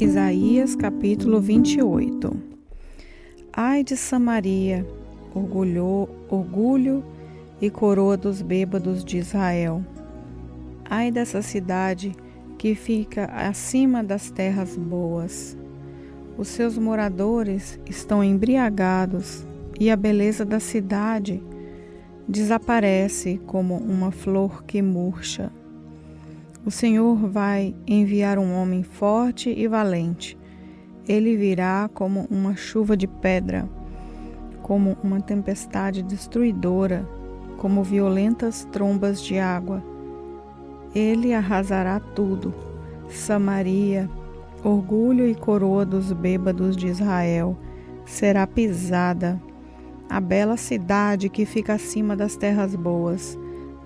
Isaías capítulo 28. Ai de Samaria, orgulho e coroa dos bêbados de Israel. Ai dessa cidade que fica acima das terras boas. Os seus moradores estão embriagados e a beleza da cidade desaparece como uma flor que murcha. O Senhor vai enviar um homem forte e valente. Ele virá como uma chuva de pedra, como uma tempestade destruidora, como violentas trombas de água. Ele arrasará tudo. Samaria, orgulho e coroa dos bêbados de Israel, será pisada. A bela cidade que fica acima das terras boas,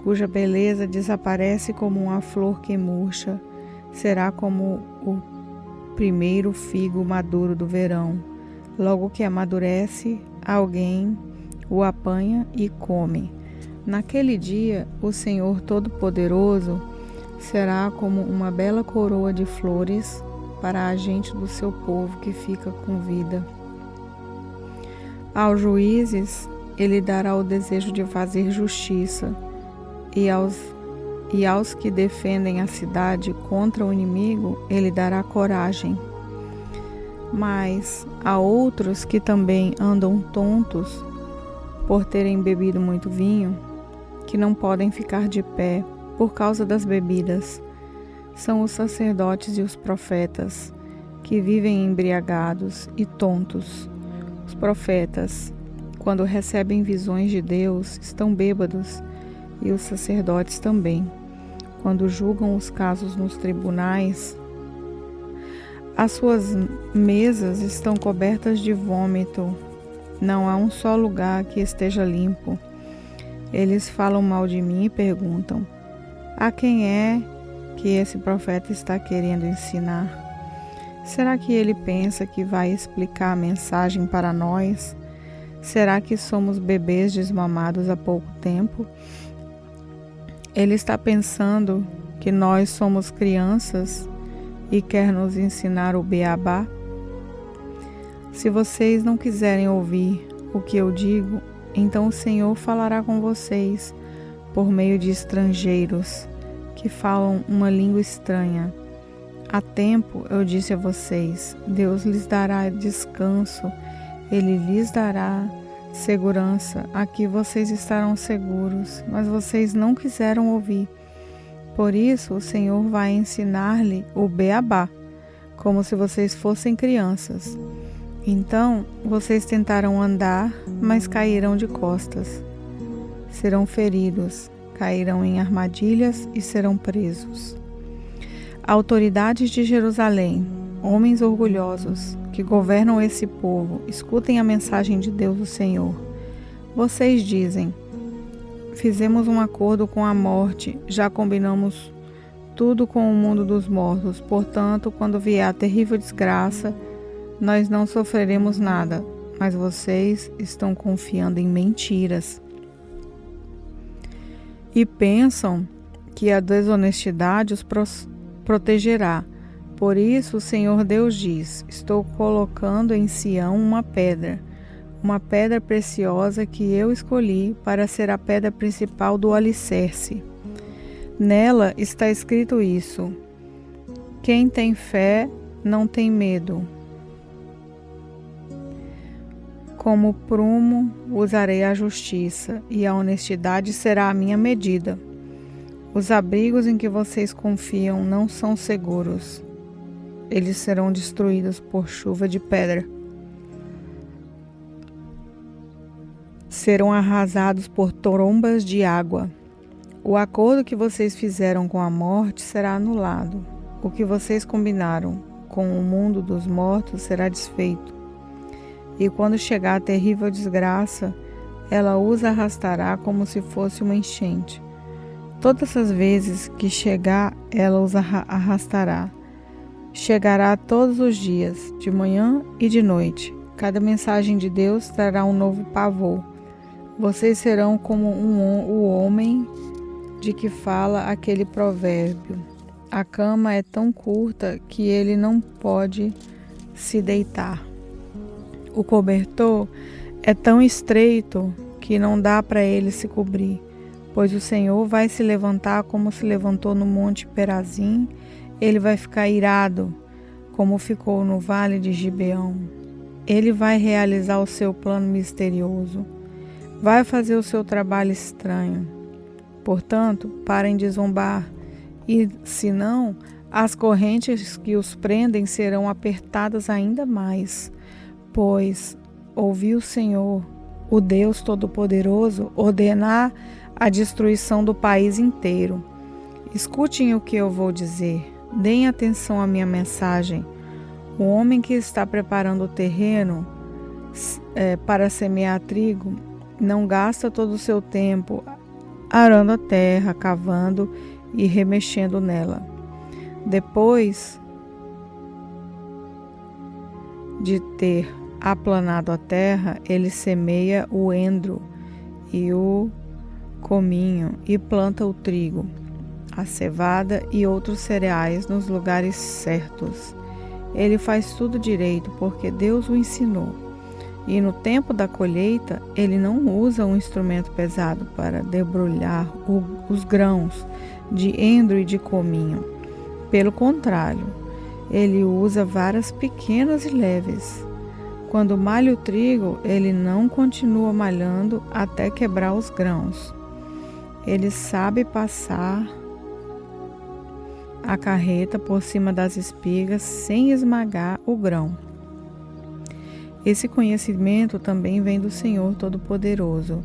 cuja beleza desaparece como uma flor que murcha, será como o primeiro figo maduro do verão. Logo que amadurece, alguém o apanha e come. Naquele dia, o Senhor Todo-Poderoso será como uma bela coroa de flores para a gente do seu povo que fica com vida. Aos juízes, ele dará o desejo de fazer justiça, e aos que defendem a cidade contra o inimigo, ele dará coragem. Mas a outros que também andam tontos por terem bebido muito vinho, que não podem ficar de pé por causa das bebidas, são os sacerdotes e os profetas, que vivem embriagados e tontos. Os profetas, quando recebem visões de Deus, estão bêbados, e os sacerdotes também. Quando julgam os casos nos tribunais, as suas mesas estão cobertas de vômito. Não há um só lugar que esteja limpo. Eles falam mal de mim e perguntam: a quem é que esse profeta está querendo ensinar? Será que ele pensa que vai explicar a mensagem para nós? Será que somos bebês desmamados há pouco tempo? Ele está pensando que nós somos crianças e quer nos ensinar o beabá? Se vocês não quiserem ouvir o que eu digo, então o Senhor falará com vocês por meio de estrangeiros que falam uma língua estranha. Há tempo eu disse a vocês: Deus lhes dará descanso, Ele lhes dará segurança, aqui vocês estarão seguros, mas vocês não quiseram ouvir. Por isso o Senhor vai ensinar-lhe o beabá, como se vocês fossem crianças. Então vocês tentarão andar, mas cairão de costas. Serão feridos, cairão em armadilhas e serão presos. Autoridades de Jerusalém, homens orgulhosos, que governam esse povo, escutem a mensagem de Deus, o Senhor. Vocês dizem: fizemos um acordo com a morte, já combinamos tudo com o mundo dos mortos, portanto, quando vier a terrível desgraça, nós não sofreremos nada, mas vocês estão confiando em mentiras. E pensam que a desonestidade os protegerá. Por isso o Senhor Deus diz: estou colocando em Sião uma pedra preciosa que eu escolhi para ser a pedra principal do alicerce. Nela está escrito isso: quem tem fé não tem medo. Como prumo usarei a justiça, e a honestidade será a minha medida. Os abrigos em que vocês confiam não são seguros. Eles serão destruídos por chuva de pedra. Serão arrasados por trombas de água. O acordo que vocês fizeram com a morte será anulado. O que vocês combinaram com o mundo dos mortos será desfeito. E quando chegar a terrível desgraça, ela os arrastará como se fosse uma enchente. Todas as vezes que chegar, ela os arrastará. Chegará todos os dias, de manhã e de noite. Cada mensagem de Deus trará um novo pavor. Vocês serão como o homem de que fala aquele provérbio: A cama é tão curta que ele não pode se deitar. O cobertor é tão estreito que não dá para ele se cobrir, pois o Senhor vai se levantar como se levantou no Monte Perazim, ele vai ficar irado, como ficou no Vale de Gibeão. Ele vai realizar o seu plano misterioso, vai fazer o seu trabalho estranho. Portanto, parem de zombar, e senão, as correntes que os prendem serão apertadas ainda mais, pois ouvi o Senhor, o Deus Todo-Poderoso, ordenar a destruição do país inteiro. Escutem o que eu vou dizer, deem atenção à minha mensagem. O homem que está preparando o terreno para semear trigo não gasta todo o seu tempo arando a terra, cavando e remexendo nela. Depois de ter aplanado a terra, ele semeia o endro e o cominho e planta o trigo, a cevada e outros cereais nos lugares certos. Ele faz tudo direito porque Deus o ensinou. E no tempo da colheita, ele não usa um instrumento pesado para debrulhar os grãos de endro e de cominho. Pelo contrário, ele usa varas pequenas e leves. Quando malha o trigo, ele não continua malhando até quebrar os grãos. Ele sabe passar a carreta por cima das espigas sem esmagar o grão. Esse conhecimento também vem do Senhor Todo-Poderoso.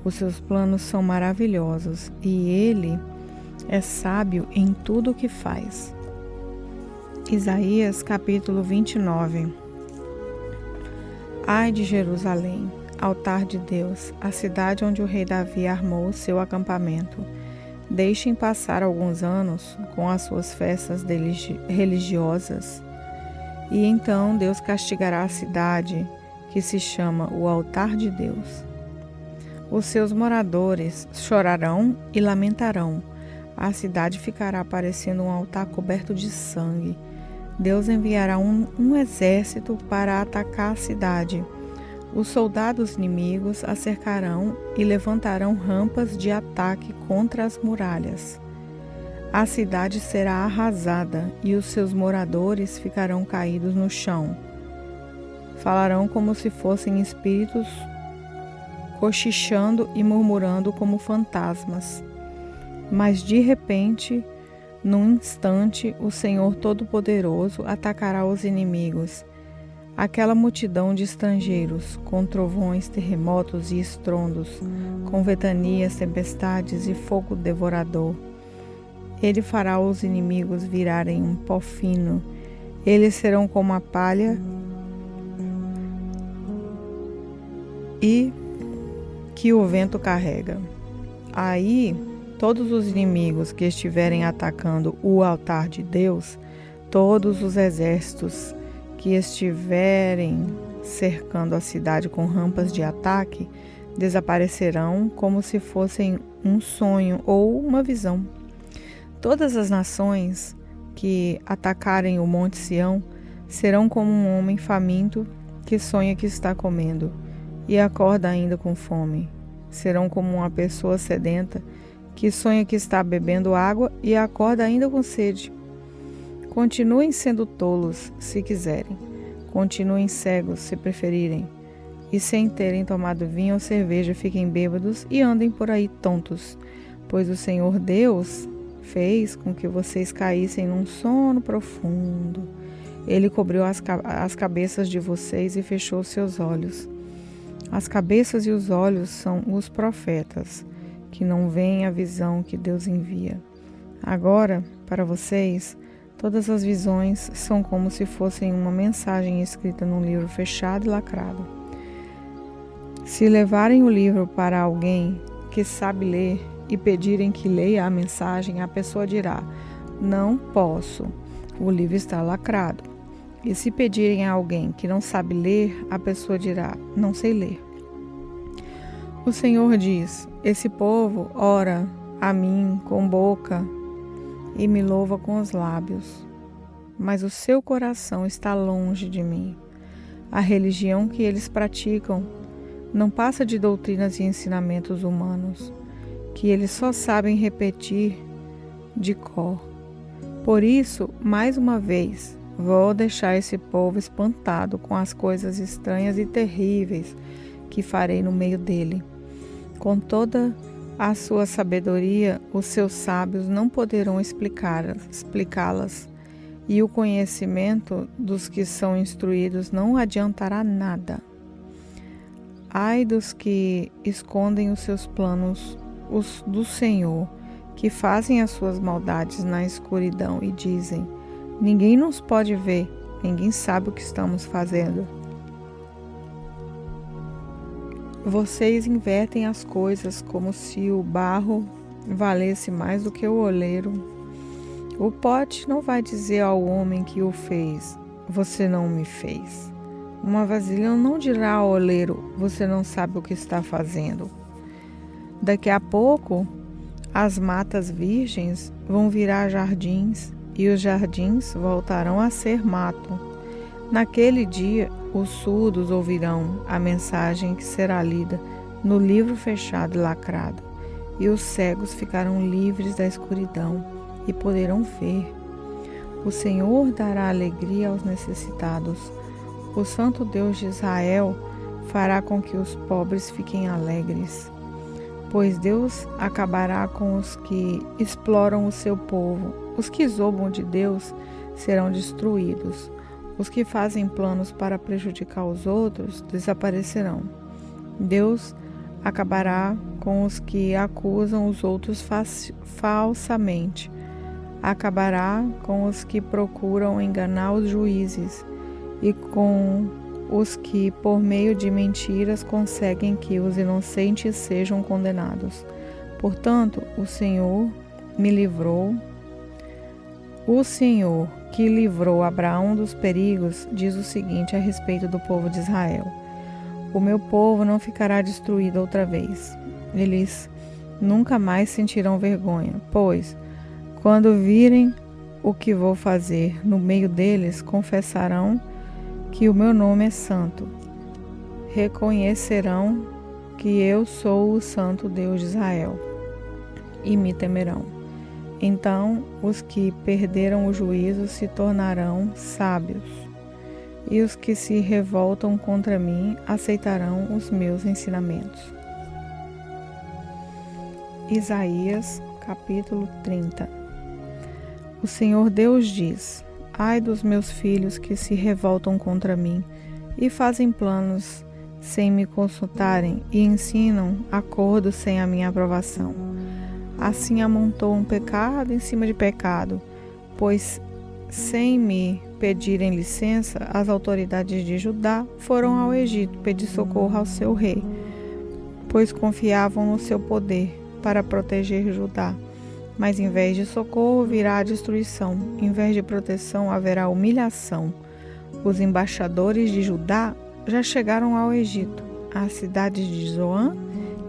Os seus planos são maravilhosos e Ele é sábio em tudo o que faz. Isaías capítulo 29. Ai de Jerusalém, altar de Deus, a cidade onde o rei Davi armou o seu acampamento. Deixem passar alguns anos com as suas festas religiosas, e então Deus castigará a cidade que se chama o altar de Deus. Os seus moradores chorarão e lamentarão. A cidade ficará parecendo um altar coberto de sangue. Deus enviará um exército para atacar a cidade. Os soldados inimigos a cercarão e levantarão rampas de ataque contra as muralhas. A cidade será arrasada e os seus moradores ficarão caídos no chão. Falarão como se fossem espíritos, cochichando e murmurando como fantasmas. Mas de repente, num instante, o Senhor Todo-Poderoso atacará os inimigos. Aquela multidão de estrangeiros, com trovões, terremotos e estrondos, com ventanias, tempestades e fogo devorador. Ele fará os inimigos virarem um pó fino. Eles serão como a palha e que o vento carrega. Aí, todos os inimigos que estiverem atacando o altar de Deus, todos os exércitos que estiverem cercando a cidade com rampas de ataque, desaparecerão como se fossem um sonho ou uma visão. Todas as nações que atacarem o Monte Sião serão como um homem faminto que sonha que está comendo e acorda ainda com fome. Serão como uma pessoa sedenta que sonha que está bebendo água e acorda ainda com sede. Continuem sendo tolos, se quiserem. Continuem cegos, se preferirem. E sem terem tomado vinho ou cerveja, fiquem bêbados e andem por aí tontos. Pois o Senhor Deus fez com que vocês caíssem num sono profundo. Ele cobriu as cabeças de vocês e fechou seus olhos. As cabeças e os olhos são os profetas, que não veem a visão que Deus envia. Agora, para vocês, todas as visões são como se fossem uma mensagem escrita num livro fechado e lacrado. Se levarem o livro para alguém que sabe ler e pedirem que leia a mensagem, a pessoa dirá: não posso, o livro está lacrado. E se pedirem a alguém que não sabe ler, a pessoa dirá: não sei ler. O Senhor diz: esse povo ora a mim com boca e me louva com os lábios, mas o seu coração está longe de mim. A religião que eles praticam não passa de doutrinas e ensinamentos humanos, que eles só sabem repetir de cor. Por isso, mais uma vez, vou deixar esse povo espantado com as coisas estranhas e terríveis que farei no meio dele. Com toda a sua sabedoria, os seus sábios não poderão explicá-las, e o conhecimento dos que são instruídos não adiantará nada. Ai dos que escondem os seus planos do Senhor, que fazem as suas maldades na escuridão e dizem: ninguém nos pode ver, ninguém sabe o que estamos fazendo. Vocês invertem as coisas como se o barro valesse mais do que o oleiro. O pote não vai dizer ao homem que o fez: você não me fez. Uma vasilha não dirá ao oleiro: você não sabe o que está fazendo. Daqui a pouco, as matas virgens vão virar jardins e os jardins voltarão a ser mato. Naquele dia, os surdos ouvirão a mensagem que será lida no livro fechado e lacrado, e os cegos ficarão livres da escuridão e poderão ver. O Senhor dará alegria aos necessitados. O Santo Deus de Israel fará com que os pobres fiquem alegres. Pois Deus acabará com os que exploram o seu povo. Os que zombam de Deus serão destruídos. Os que fazem planos para prejudicar os outros desaparecerão. Deus acabará com os que acusam os outros falsamente. Acabará com os que procuram enganar os juízes e com os que, por meio de mentiras, conseguem que os inocentes sejam condenados. Portanto, o Senhor que livrou Abraão dos perigos, diz o seguinte a respeito do povo de Israel: o meu povo não ficará destruído outra vez. Eles nunca mais sentirão vergonha, pois, quando virem o que vou fazer no meio deles, confessarão que o meu nome é santo. Reconhecerão que eu sou o Santo Deus de Israel e me temerão. Então os que perderam o juízo se tornarão sábios, e os que se revoltam contra mim aceitarão os meus ensinamentos. Isaías, capítulo 30. O Senhor Deus diz: ai dos meus filhos que se revoltam contra mim e fazem planos sem me consultarem e ensinam acordos sem a minha aprovação. Assim amontoam pecado em cima de pecado, pois sem me pedirem licença, as autoridades de Judá foram ao Egito pedir socorro ao seu rei, pois confiavam no seu poder para proteger Judá. Mas em vez de socorro virá a destruição, em vez de proteção haverá humilhação. Os embaixadores de Judá já chegaram ao Egito, às cidades de Zoan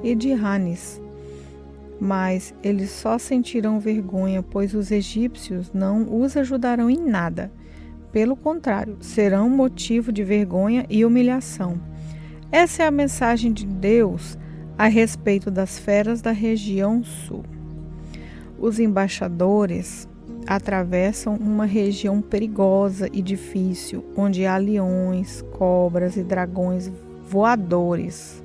e de Ranes. Mas eles só sentirão vergonha, pois os egípcios não os ajudarão em nada. Pelo contrário, serão motivo de vergonha e humilhação. Essa é a mensagem de Deus a respeito das feras da região sul. Os embaixadores atravessam uma região perigosa e difícil, onde há leões, cobras e dragões voadores.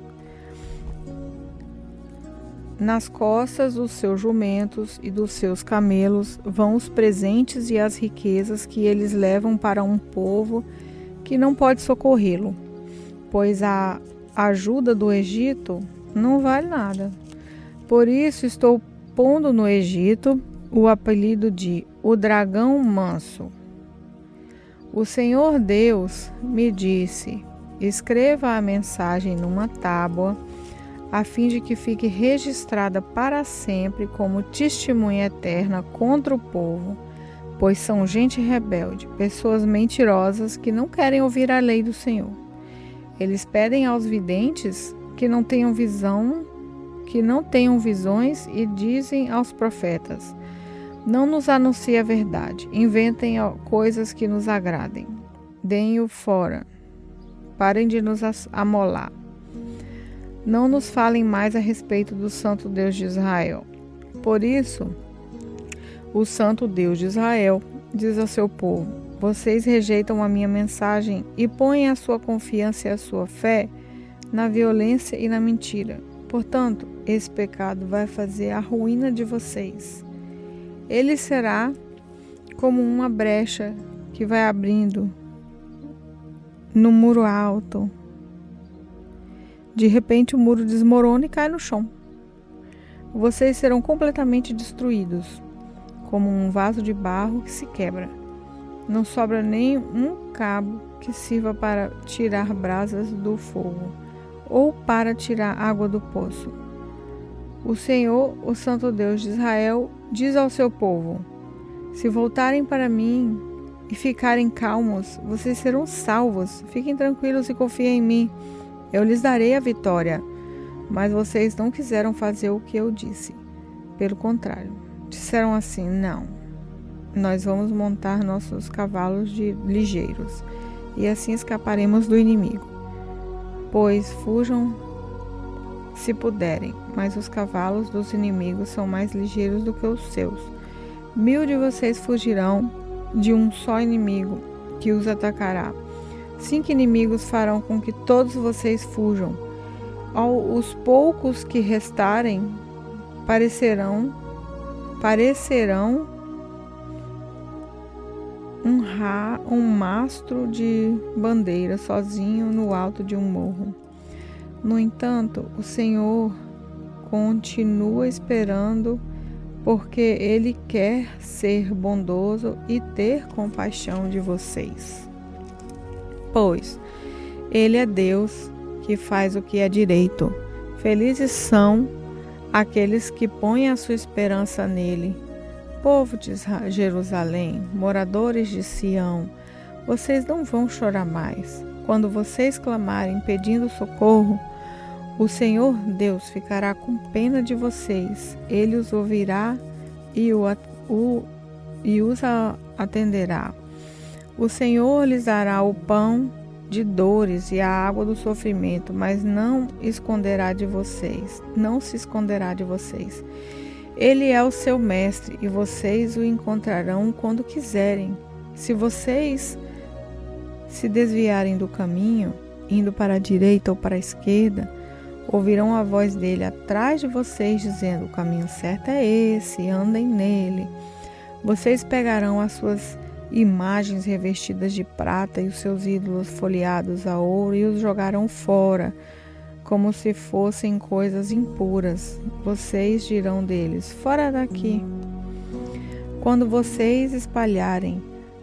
Nas costas dos seus jumentos e dos seus camelos vão os presentes e as riquezas que eles levam para um povo que não pode socorrê-lo, pois a ajuda do Egito não vale nada. Por isso estou pondo no Egito o apelido de o dragão manso. O Senhor Deus me disse: escreva a mensagem numa tábua, a fim de que fique registrada para sempre como testemunha eterna contra o povo, pois são gente rebelde, pessoas mentirosas que não querem ouvir a lei do Senhor. Eles pedem aos videntes que não tenham visões e dizem aos profetas: Não nos anuncie a verdade. Inventem coisas que nos agradem. Deem-o fora. Parem de nos amolar. Não nos falem mais a respeito do Santo Deus de Israel. Por isso, o Santo Deus de Israel diz ao seu povo: vocês rejeitam a minha mensagem e põem a sua confiança e a sua fé na violência e na mentira. Portanto, esse pecado vai fazer a ruína de vocês. Ele será como uma brecha que vai abrindo no muro alto. De repente o muro desmorona e cai no chão. Vocês serão completamente destruídos, como um vaso de barro que se quebra. Não sobra nem um cabo que sirva para tirar brasas do fogo ou para tirar água do poço. O Senhor, o Santo Deus de Israel, diz ao seu povo: se voltarem para mim e ficarem calmos, vocês serão salvos. Fiquem tranquilos e confiem em mim. Eu lhes darei a vitória. Mas vocês não quiseram fazer o que eu disse. Pelo contrário, disseram assim: não, nós vamos montar nossos cavalos ligeiros e assim escaparemos do inimigo. Pois fujam se puderem, mas os cavalos dos inimigos são mais ligeiros do que os seus. 1000 de vocês fugirão de um só inimigo que os atacará. 5 inimigos farão com que todos vocês fujam. Os poucos que restarem parecerão um mastro de bandeira sozinho no alto de um morro. No entanto, o Senhor continua esperando, porque Ele quer ser bondoso e ter compaixão de vocês. Pois Ele é Deus que faz o que é direito. Felizes são aqueles que põem a sua esperança nele. Povo de Jerusalém, moradores de Sião, vocês não vão chorar mais. Quando vocês clamarem pedindo socorro, o Senhor Deus ficará com pena de vocês. Ele os ouvirá e os atenderá. O Senhor lhes dará o pão de dores e a água do sofrimento, mas não se esconderá de vocês. Ele é o seu mestre e vocês o encontrarão quando quiserem. Se vocês se desviarem do caminho, indo para a direita ou para a esquerda, ouvirão a voz dele atrás de vocês dizendo: o caminho certo é esse, andem nele. Vocês pegarão as suas imagens revestidas de prata e os seus ídolos folheados a ouro e os jogarão fora, como se fossem coisas impuras. Vocês dirão deles: fora daqui. Quando vocês espalharem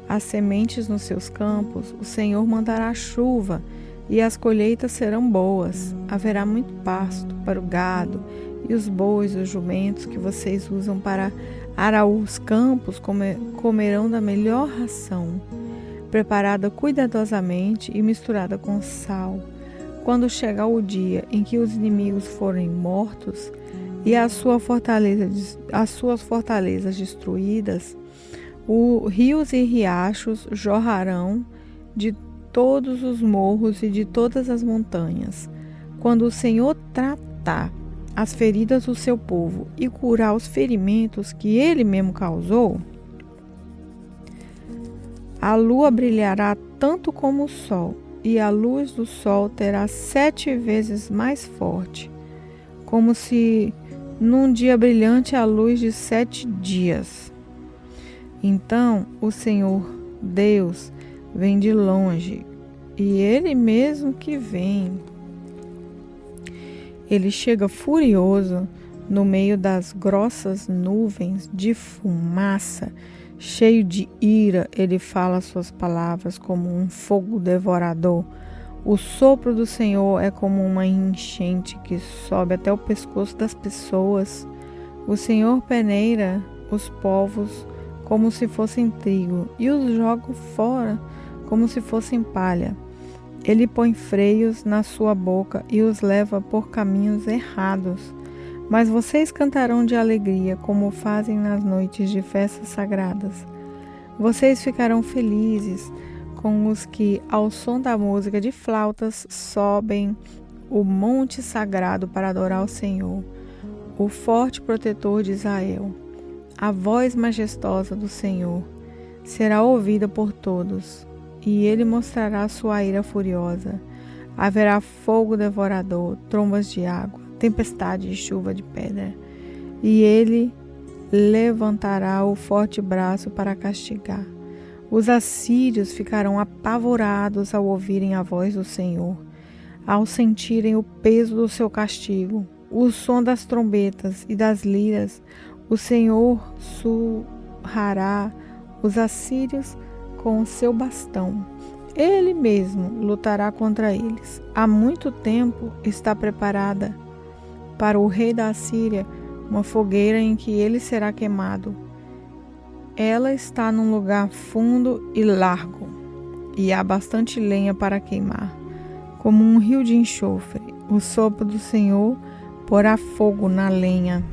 as sementes nos seus campos, o Senhor mandará chuva e as colheitas serão boas. Haverá muito pasto para o gado e os bois e os jumentos que vocês usam para arar os campos comerão da melhor ração, preparada cuidadosamente e misturada com sal. Quando chegar o dia em que os inimigos forem mortos e as suas fortalezas destruídas, rios e riachos jorrarão de todos os morros e de todas as montanhas. Quando o Senhor tratar as feridas do seu povo e curar os ferimentos que ele mesmo causou, a lua brilhará tanto como o sol, e a luz do sol terá 7 vezes mais forte, como se num dia brilhante a luz de 7 dias. Então o Senhor Deus vem de longe, e Ele mesmo que vem. Ele chega furioso no meio das grossas nuvens de fumaça, cheio de ira. Ele fala suas palavras como um fogo devorador. O sopro do Senhor é como uma enchente que sobe até o pescoço das pessoas. O Senhor peneira os povos como se fossem trigo e os joga fora como se fossem palha. Ele põe freios na sua boca e os leva por caminhos errados. Mas vocês cantarão de alegria, como fazem nas noites de festas sagradas. Vocês ficarão felizes com os que, ao som da música de flautas, sobem o monte sagrado para adorar o Senhor, o forte protetor de Israel. A voz majestosa do Senhor será ouvida por todos, e ele mostrará sua ira furiosa. Haverá fogo devorador, trombas de água, tempestade e chuva de pedra. E ele levantará o forte braço para castigar. Os assírios ficarão apavorados ao ouvirem a voz do Senhor, ao sentirem o peso do seu castigo, o som das trombetas e das liras. O Senhor surrará os assírios com o seu bastão. Ele mesmo lutará contra eles. Há muito tempo está preparada para o rei da Assíria uma fogueira em que ele será queimado. Ela está num lugar fundo e largo, e há bastante lenha para queimar, como um rio de enxofre. O sopro do Senhor porá fogo na lenha.